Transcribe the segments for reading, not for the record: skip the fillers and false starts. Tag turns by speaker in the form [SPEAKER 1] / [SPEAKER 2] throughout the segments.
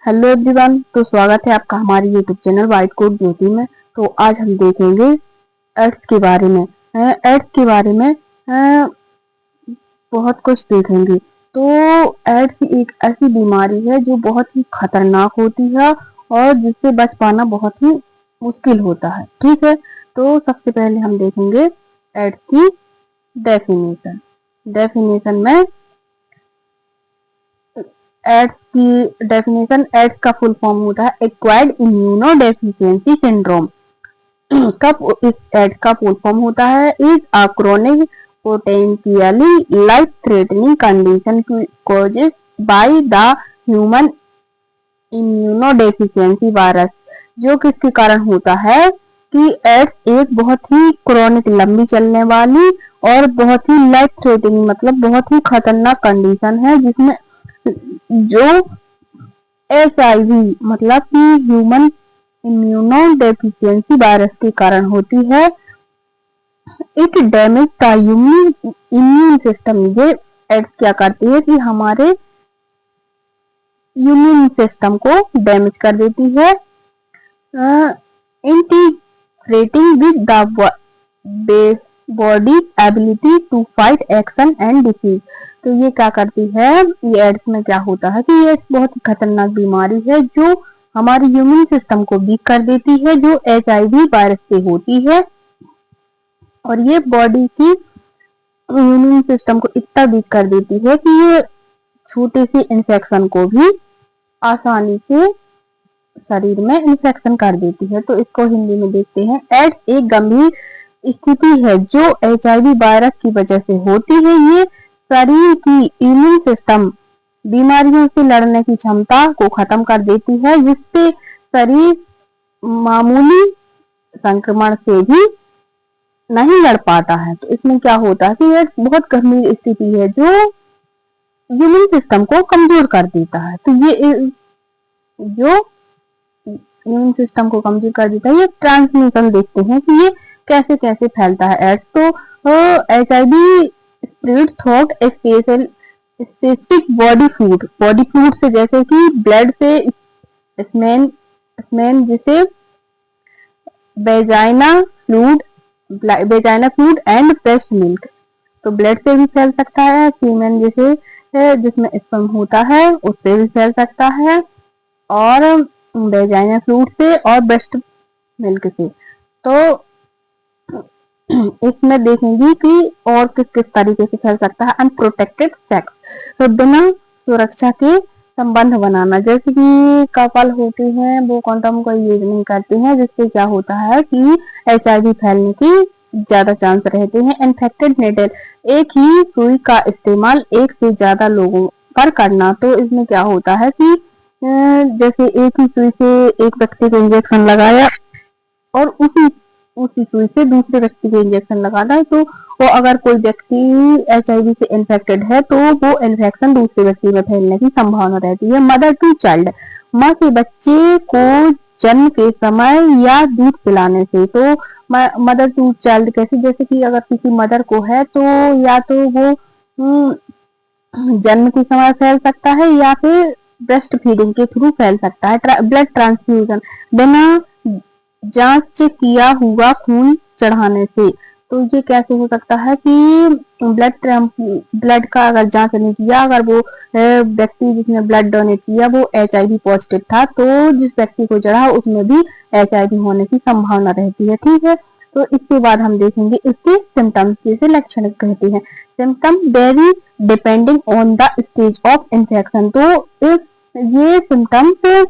[SPEAKER 1] Hello everyone. तो स्वागत है आपका हमारे YouTube channel White Coat Beauty में। तो आज हम देखेंगे एड्स के बारे में। एड्स के बारे में बहुत कुछ देखेंगे। तो एड्स एक ऐसी बीमारी है जो बहुत ही खतरनाक होती है और जिससे बच पाना बहुत ही मुश्किल होता है। ठीक है, तो सबसे पहले हम देखेंगे एड्स की डेफिनेशन। डेफिनेशन में एड्स की डेफिनेशन, एड्स का फुल फॉर्म होता है एक्वायर्ड इम्यूनो डेफिशिएंसी सिंड्रोम। कब इस एड्स का फुल फॉर्म होता है is a chronic potentially life threatening condition causes by the human immuno deficiency virus. जो किसके कारण होता है कि एड्स एक बहुत ही क्रोनिक लंबी चलने वाली और बहुत ही लाइफ थ्रेटनिंग मतलब बहुत ही खतरनाक कंडीशन है जिसमें जो HIV मतलब कि ह्यूमन इम्यूनो डेफिशिएंसी वायरस के कारण होती है। It damage the immune system. ये एड्स क्या करती है कि हमारे इम्यून सिस्टम को डैमेज कर देती है। Integrating with the body ability to fight action and disease. तो ये क्या करती है, ये एड्स में क्या होता है कि ये बहुत ही खतरनाक बीमारी है जो हमारी इम्यून सिस्टम को वीक कर देती है, जो HIV वायरस से होती है। और ये बॉडी की इम्यून सिस्टम को इतना वीक कर देती है कि ये छोटे से इन्फेक्शन को भी आसानी से शरीर में इन्फेक्शन कर देती है। तो इसको हिंदी में देखते हैं। एड्स एक गंभीर स्थिति है जो HIV वायरस की वजह से होती है। ये शरीर की इम्यून सिस्टम बीमारियों से लड़ने की क्षमता को खत्म कर देती है, जिससे शरीर मामूली संक्रमण से भी नहीं लड़ पाता है। तो इसमें क्या होता है कि ये बहुत गंभीर स्थिति है जो इम्यून सिस्टम को कमजोर कर देता है। तो ये जो इम्यून सिस्टम को कमजोर कर देता है, ये ट्रांसमिशन देखते हैं कि ये कैसे कैसे फैलता है एड्स। तो HIV spread through specific body fluid से, जैसे कि ब्लड से, स्मेन जिसे vagina fluid and breast milk. तो ब्लड से भी फैल सकता है। सीमेन जिसे जिसमें स्पर्म होता है उससे भी फैल सकता है, और वेजाइना फ्लूइड से और ब्रेस्ट मिल्क से। तो इसमें देखेंगे कि और किस किस तरीके से फैल सकता है। अनप्रोटेक्टेड सेक्स, तो बिना सुरक्षा के संबंध बनाना, जैसे कि कपल होते हैं वो कंडोम का यूज नहीं करते हैं, जिससे क्या होता है कि HIV फैलने की ज्यादा चांस रहते हैं। इन्फेक्टेड नेडल, एक ही सुई का इस्तेमाल एक से ज्यादा लोगों पर करना। तो इसमें क्या होता है कि जैसे एक ही सुई से एक व्यक्ति को इंजेक्शन लगाया और उसी सुई से दूसरे व्यक्ति को इंजेक्शन लगाना है, तो वो अगर कोई व्यक्ति HIV से इन्फेक्टेड है तो वो इन्फेक्शन दूसरे व्यक्ति में फैलने की संभावना रहती है। मदर टू चाइल्ड, माँ के बच्चे को जन्म के समय या दूध पिलाने से। तो मदर टू चाइल्ड कैसे, जैसे कि अगर किसी मदर को है तो या तो वो जन्म के समय फैल सकता है या फिर ब्रेस्ट फीडिंग के थ्रू फैल सकता है। ब्लड ट्रांसफ्यूजन, बिना जांच किया हुआ खून चढ़ाने से। तो ये कैसे हो सकता है कि ब्लड का अगर जांच नहीं किया, अगर वो व्यक्ति जिसने ब्लड डोनेट किया वो HIV पॉजिटिव था, तो जिस व्यक्ति को चढ़ा उसमें भी HIV होने की संभावना रहती है। ठीक है, तो इसके बाद हम देखेंगे इसके सिम्टम्स, जैसे लक्षण कहते हैं। Symptom very depending on the stage of infection. तो ये सिम्टम्स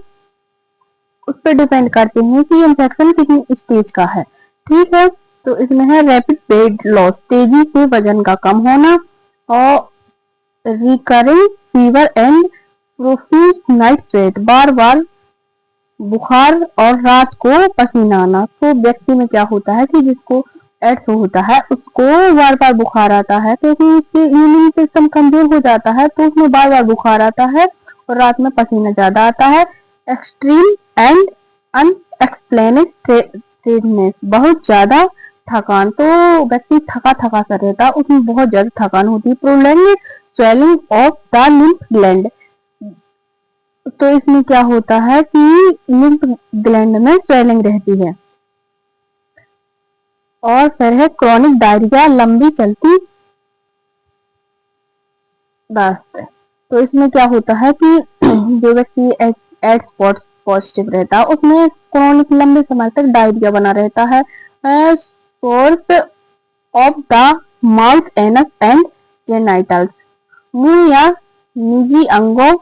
[SPEAKER 1] उस पर डिपेंड करते हैं कि इन्फेक्शन कितनी स्टेज का है। ठीक है, तो इसमें है रैपिड वेट लॉस, तेजी से वजन का कम होना, और recurring fever and profuse night sweat, बार बार बुखार और रात को पसीना आना। तो व्यक्ति में क्या होता है कि जिसको एड्स होता है उसको बार बार बुखार आता है, क्योंकि उसके इम्यून सिस्टम कमजोर हो जाता है, तो उसमें बार बार बुखार आता है और रात में पसीना ज्यादा आता है। एक्सट्रीम एंड अनएक्सप्लेनेड टायर्डनेस, बहुत ज्यादा थकान। तो व्यक्ति थका थका सा रहता है, उसमें बहुत ज्यादा थकान होती है। Prolonged swelling of the lymph gland, तो इसमें क्या होता है कि लिम्फ ग्लैंड में स्वेलिंग रहती है। और फिर है क्रॉनिक डायरिया, लंबी चलती दस्त। तो इसमें क्या होता है कि जो व्यक्ति एड्स पॉजिटिव रहता है उसमें क्रॉनिक लंबे समय तक डायरिया बना रहता है। Source of the mouth, anus and genitals, मुंह या निजी अंगों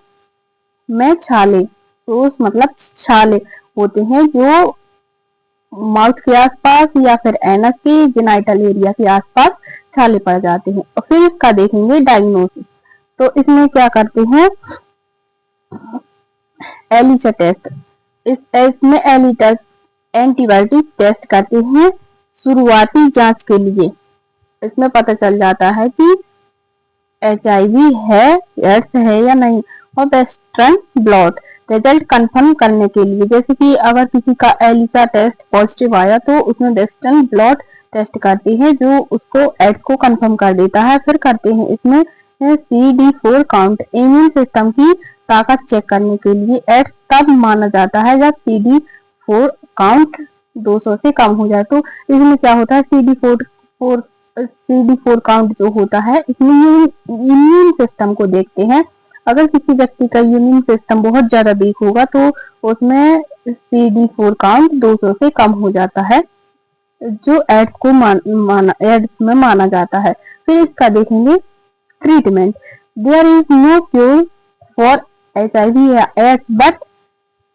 [SPEAKER 1] में छाले। सोर्स मतलब छाले होते हैं जो माउथ के आसपास या फिर एनस के जेनाइटल एरिया के आसपास छाले पड़ जाते हैं। और फिर इसका देखेंगे डायग्नोसिस। तो इसमें क्या करते हैं, एलिसा टेस्ट। इसमें एलिसा एंटीबायोटिक टेस्ट करते हैं शुरुआती जांच के लिए। इसमें पता चल जाता है कि HIV है, एड्स है या नहीं। और वेस्टर्न ब्लॉट रिजल्ट कंफर्म करने के लिए, जैसे कि अगर किसी का एलिसा टेस्ट पॉजिटिव आया तो उसमें वेस्टर्न ब्लॉट टेस्ट करते हैं जो उसको एड्स को कंफर्म कर देता है। फिर करते हैं इसमें CD4 काउंट, इम्यून सिस्टम की ताकत चेक करने के लिए। एड्स तब माना जाता है जब CD4 काउंट 200 से कम हो जाए। तो इसमें क्या होता है, CD4 काउंट जो होता है इसमें इम्यून सिस्टम को देखते हैं। अगर किसी व्यक्ति का इम्यून सिस्टम बहुत ज्यादा वीक होगा तो उसमें CD4 काउंट 200 से कम हो जाता है, जो एड्स को एड्स में माना जाता है। फिर इसका देखेंगे treatment. There is no cure for HIV या AIDS but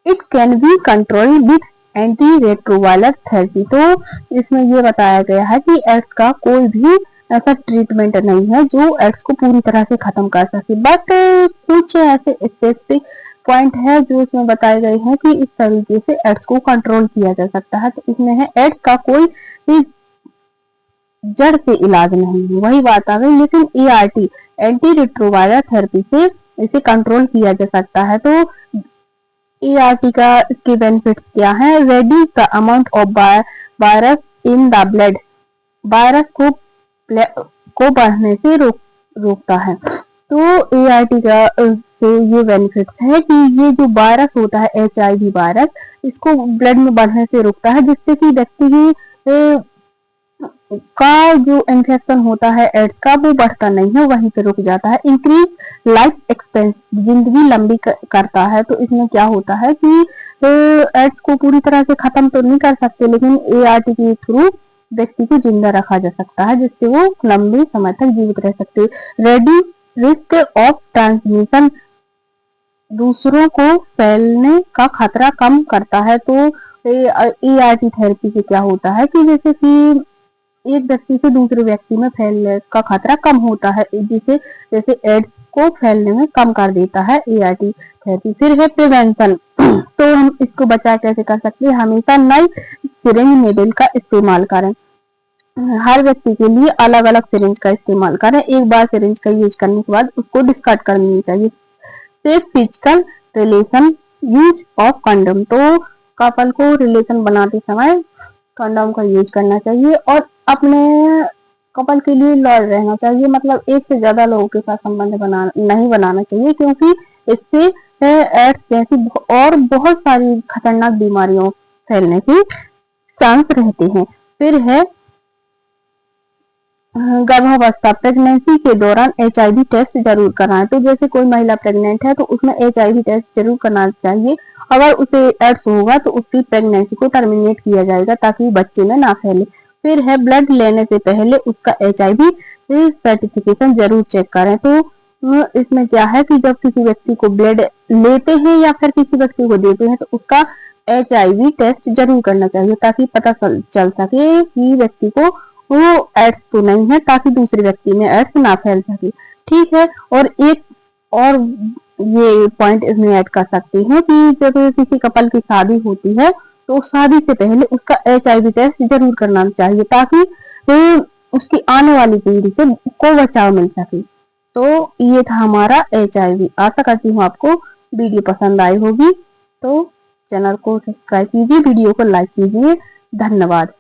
[SPEAKER 1] it can be control with anti retroviral therapy. तो इसमें ये बताया गया है कि एड्स का कोई भी ऐसा ट्रीटमेंट नहीं है जो एड्स को पूरी तरह से खत्म कर सके, बट कुछ ऐसे स्पेसिफिक पॉइंट है जो इसमें बताए गए हैं कि इस तरीके से एड्स को कंट्रोल किया जा सकता है। तो इसमें है एड्स का कोई जड़ से इलाज नहीं है, वही बात आ गई। लेकिन ART एंटी रेट्रोवायरल थेरेपी से इसे कंट्रोल किया जा सकता है। तो ART का इसके बेनिफिट्स क्या है, reduce the amount of virus in the blood, virus को बढ़ने से रोकता है। तो ART का से ये बेनिफिट्स है कि ये जो वायरस होता है HIV वायरस, इसको ब्लड में बढ़ने से रोकता है, जिससे कि व्यक्ति की का जो इन्फेक्शन होता है एड्स का वो बढ़ता नहीं है, वहीं पे रुक जाता है। इंक्रीज लाइफ एक्सपेक्टेंसी, जिंदगी लंबी करता है। तो इसमें क्या होता है कि एड्स को पूरी तरह से खत्म तो नहीं कर सकते, लेकिन ART के थ्रू व्यक्ति को जिंदा रखा जा सकता है, जिससे वो लंबे समय तक जीवित रह सकते। रेड्यूस रिस्क ऑफ ट्रांसमिशन, दूसरों को फैलने का खतरा कम करता है। तो ART थेरेपी से क्या होता है कि जैसे कि एक व्यक्ति से दूसरे व्यक्ति में फैलने का खतरा कम होता है, जिसे जैसे एड्स को फैलने में कम कर देता है ART थेरेपी। फिर है प्रिवेंशन। तो हम इसको बचा कैसे कर सकते हैं, हमेशा नई सिरिंज नेडल का इस्तेमाल करें। हर व्यक्ति के लिए अलग अलग सिरिंज का इस्तेमाल करें। एक बार सिरिंज का यूज करने के बाद उसको डिस्कार्ड कर देनी चाहिए। Safe physical relation, use of condom. तो कपल को रिलेशन बनाते समय कंडोम का यूज करना चाहिए और अपने कपल के लिए लॉयल रहना चाहिए। मतलब एक से ज्यादा लोगों के साथ संबंध नहीं बनाना चाहिए, क्योंकि इससे एड्स जैसी और बहुत सारी खतरनाक बीमारियों फैलने के चांस रहते हैं। फिर है गर्भावस्था, प्रेगनेंसी के दौरान HIV टेस्ट जरूर कराएं। तो जैसे कोई महिला प्रेग्नेंट है तो उसमें HIV टेस्ट जरूर करना चाहिए। अगर उसे एड्स होगा तो उसकी प्रेगनेंसी को टर्मिनेट किया जाएगा ताकि बच्चे में ना फैले। फिर है ब्लड लेने से पहले उसका HIV सर्टिफिकेशन जरूर चेक करें। तो इसमें क्या है कि जब किसी व्यक्ति को ब्लड लेते हैं या फिर किसी व्यक्ति को देते हैं तो उसका HIV टेस्ट जरूर करना चाहिए, ताकि पता चल सके कि व्यक्ति को वो एड्स तो नहीं है, ताकि दूसरे व्यक्ति में एड्स ना फैल सके। ठीक है। और एक और ये पॉइंट इसमें ऐड कर सकते हैं कि जब किसी कपल की शादी होती है तो शादी से पहले उसका HIV टेस्ट जरूर करना चाहिए, ताकि उसकी आने वाली पीढ़ी से को बचाव मिल सके। तो ये था हमारा HIV। आशा करती हूँ आपको वीडियो पसंद आई होगी। तो चैनल को सब्सक्राइब कीजिए, वीडियो को लाइक कीजिए। धन्यवाद।